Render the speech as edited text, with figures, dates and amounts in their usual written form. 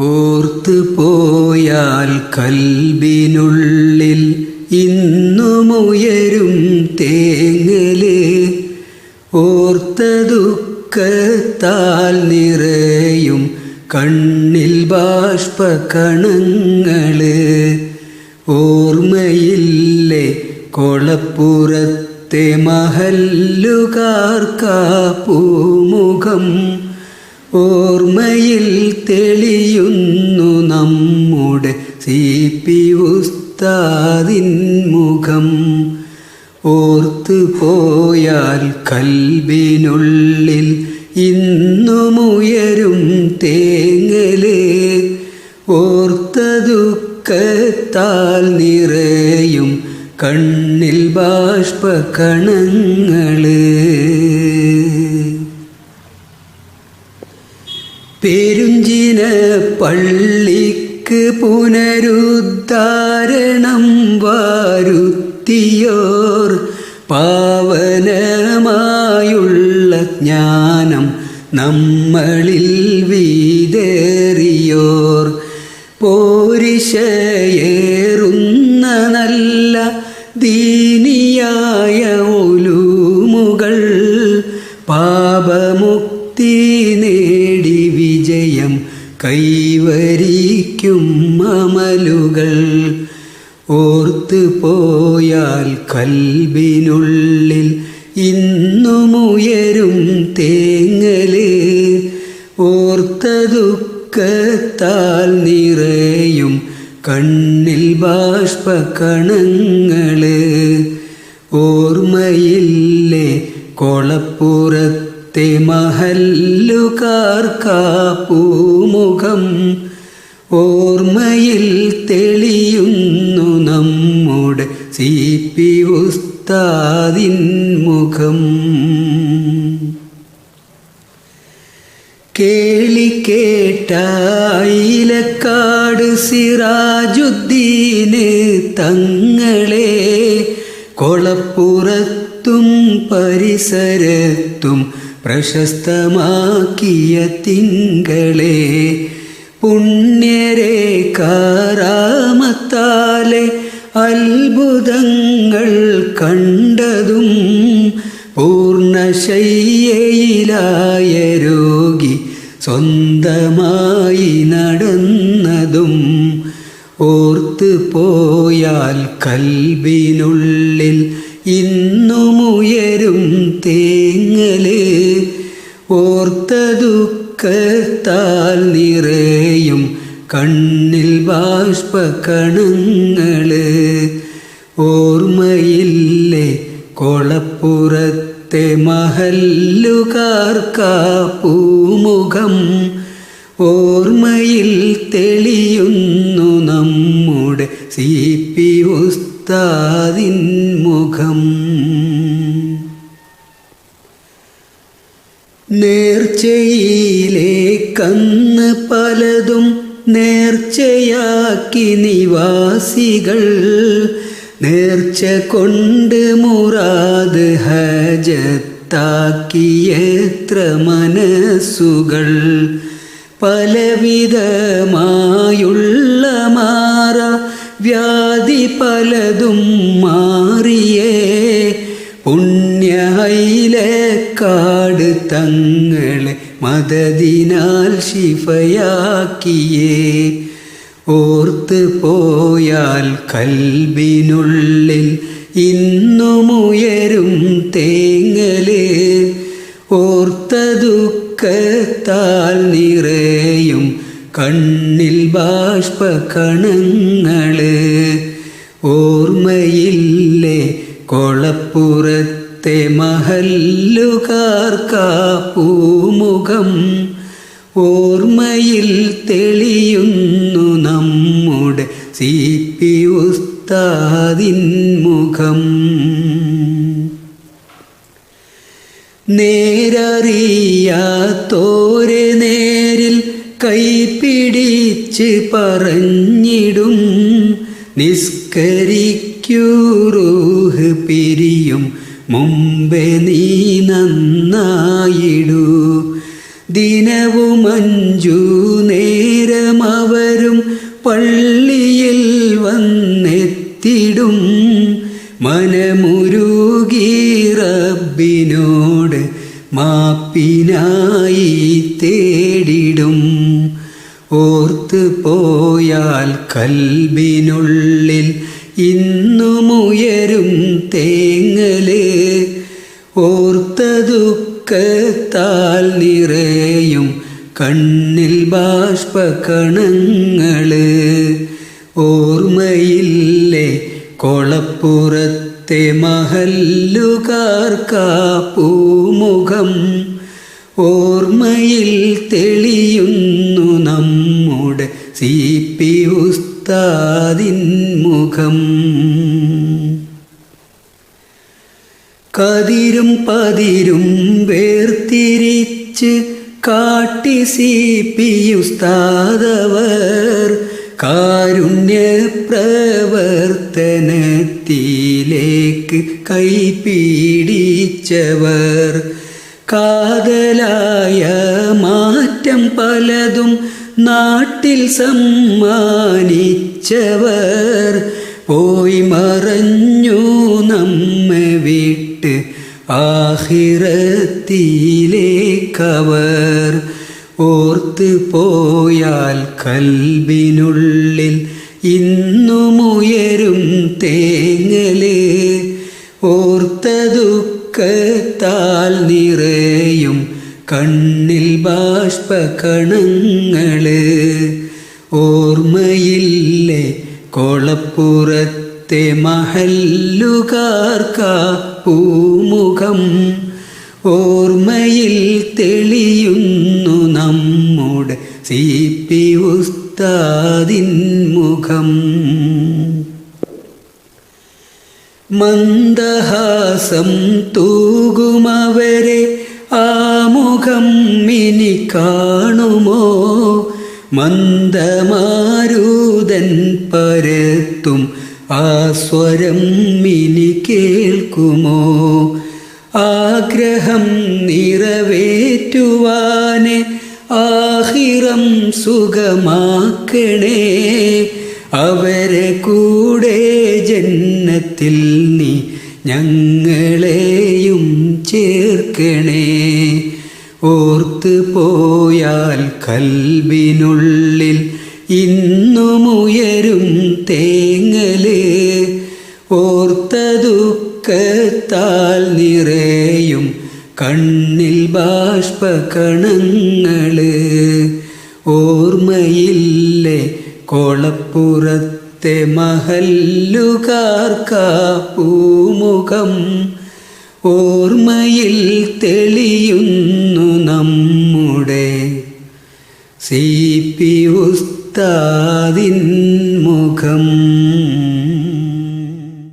ഓർത്തു പോയാൽ കൽബിനുള്ളിൽ ഇന്നുമുയരും തേങ്ങല്, ഓർത്ത ദുഃഖത്താൽ നിറയും കണ്ണിൽ ബാഷ്പകണങ്ങള്. ഓർമ്മയില്ലേ കൊളപ്പുറത്തെ മഹല്ലുകാർക്കാ പൂമുഖം, ഓർമ്മയിൽ തെളിയുന്നു നമ്മുടെ CP ഉസ്താദിൻ മുഖം. ഓർത്തു പോയാൽ കൽബിനുള്ളിൽ ഇന്നുമുയരും തേങ്ങല്, ഓർത്ത ദുഃഖത്താൽ നിറയും കണ്ണിൽ ബാഷ്പകണങ്ങള്. പെരുഞ്ചിന പള്ളിക്ക് പുനരുദ്ധാരണം വരുത്തിയോർ, പാവനമായുള്ള ജ്ഞാനം നമ്മളിൽ വിതറിയോർ, പോരിശയേറുന്ന നല്ല ദീനിയായ ഉലൂമുകൾ, പാപമുക്തി നേടി വിജയം കൈവരിക്കും അമലുകൾ. ഓർത്തു പോയാൽ കൽബിനുള്ളിൽ ഇന്നുമുയരും തേങ്ങല്, ഓർത്ത ദുഃഖത്താൽ നിറയും കണ്ണിൽ ബാഷ്പകണങ്ങള്. ഓർമ്മയില്ലേ കൊളപ്പുറത്തെ മഹല്ലുകാർക്കാ പൂമുഖം, ഓർമ്മയിൽ തെളിയുന്നു നമ്മുടെ CP ഉസ്താദിൻ മുഖം. കേളിക്കേട്ടായിലക്കാട് സിറാജുദ്ദീന് തങ്ങളെ, കൊളപ്പുറത്തും പരിസരത്തും പ്രശസ്തമാക്കിയ തിങ്കളെ, പുണ്യരെ കാറാമത്താലെ അത്ഭുതങ്ങൾ കണ്ടതും, പൂർണ്ണശയ്യയിലായ രോഗി സ്വന്തമായി നടന്നതും. ഓർത്തു പോയാൽ കൽബിനുള്ളിൽ ഇന്നുമുയരും തേങ്ങല്, ഓർത്ത ദുഃഖത്താൽ നിറയും കണ്ണിൽ ബാഷ്പകണങ്ങള്. ഓർമ്മയില്ലേ കൊളപ്പുറത്തെ മഹല്ലുകാർക്കാ പൂമുഖം, ഓർമ്മയിൽ തെളിയുന്നു നമ്മുടെ CP ഉസ്താദിൻ മുഖം. നേർച്ചയിലേക്കന്ന് പലതും നേർച്ചയാക്കി നിവാസികൾ, നേർച്ച കൊണ്ട് മുറാദ് ഹജത്താക്കിയെത്ര മനസ്സുകൾ. പലവിധമായുള്ള മാറ വ്യാധി പലതും മാറിയേ, പുണ്യഹൈലക്കാട് തങ്ങളെ മദദിനാൽ ശിഫയാക്കിയേ. ഓർത്തു പോയാൽ കൽബിനുള്ളിൽ ഇന്നുമുയരും തേങ്ങല്, ഓർത്ത ദുഃഖത്താൽ നിറയും കണ്ണിൽ ബാഷ്പകണങ്ങള്. ഓർമ്മയില്ലേ കൊളപ്പുറത്തെ മഹല്ലുകാർക്കാ പൂമുഖം, ഓർമ്മയിൽ തെളിയുന്നു നമ്മുടെ CP ഉസ്താദിൻ മുഖം. നേരറിയാത്തോരെ നേരിൽ കൈപിടിച്ച് പറഞ്ഞിടും, നിസ്കരിക്കൂ റൂഹ് പിരിയും മുമ്പേ നീ നന്നായിടൂ. ദിനവും 5 നേരമാ പള്ളിയിൽ വന്നെത്തിടും മനമുരുകി റബ്ബിനോട് മാപ്പിനായി തേടിടും. ഓർത്ത് പോയാൽ കൽബിനുള്ളിൽ ഇന്നുമുയരും തേങ്ങല്. ഓർത്ത ദുഃഖത്താൽ നിറയും കണ്ണിൽ ബാഷ്പകണങ്ങള്. ഓർമ്മയില്ലേ കൊളപ്പുറത്തെ മഹല്ലുകാർക്കാ പൂമുഖം. ഓർമ്മയിൽ തെളിയുന്നു നമ്മുടെ CP ഉസ്താദിൻ മുഖം. കതിരും പതിരും വേർതിരിച്ച് കാട്ടി CP ഉസ്താദവർ. കാരുണ്യ പ്രവർത്തനത്തിലേക്ക് കൈപിടിച്ചവർ. കാതലായ മാറ്റം പലതും നാട്ടിൽ സമ്മാനിച്ചവർ. പോയി മറഞ്ഞു നമ്മെ വിട്ട് ആഖിറത്തിലേക്കവർ. ഓർത്ത് പോയാൽ കൽബിനുള്ളിൽ ഇന്നുമുയരും തേങ്ങല്. ഓർത്ത ദുഃഖത്താൽ നിറയും കണ്ണിൽ ബാഷ്പകണങ്ങള്. ഓർമ്മയില്ലേ കൊളപ്പുറത്തെ മഹല്ലുകാർക്കാ പൂമുഖം. ഓർമ്മയിൽ തെളിയുന്നു നമ്മുടെ CP ഉസ്താദിൻ മുഖം. മന്ദഹാസം തൂകുമവരെ ആ മുഖം ഇനി കാണുമോ? മന്ദമാരുതൻ പരത്തും ആ സ്വരം ഇനി കേൾക്കുമോ? ആഗ്രഹം നിറവേറ്റുവാനെ ആഖിറം സുഖമാക്കണേ. അവരെ കൂടെ ജന്നത്തിൽ നീ ഞങ്ങളെയും ചേർക്കണേ. ഓർത്ത് പോയാൽ കൽബിനുള്ളിൽ ഇന്നുമുയരും തേങ്ങല്. ഓർത്ത ദുഃഖത്താൽ നിറയും കണ്ണിൽ ബാഷ്പകണങ്ങള്. ഓർമ്മയില്ലേ കൊളപ്പുറത്തെ മഹല്ലുകാർക്കാ പൂമുഖം. ഓർമ്മയിൽ തെളിയുന്നു നമ്മുടെ CP ഉസ്താദിൻ മുഖം.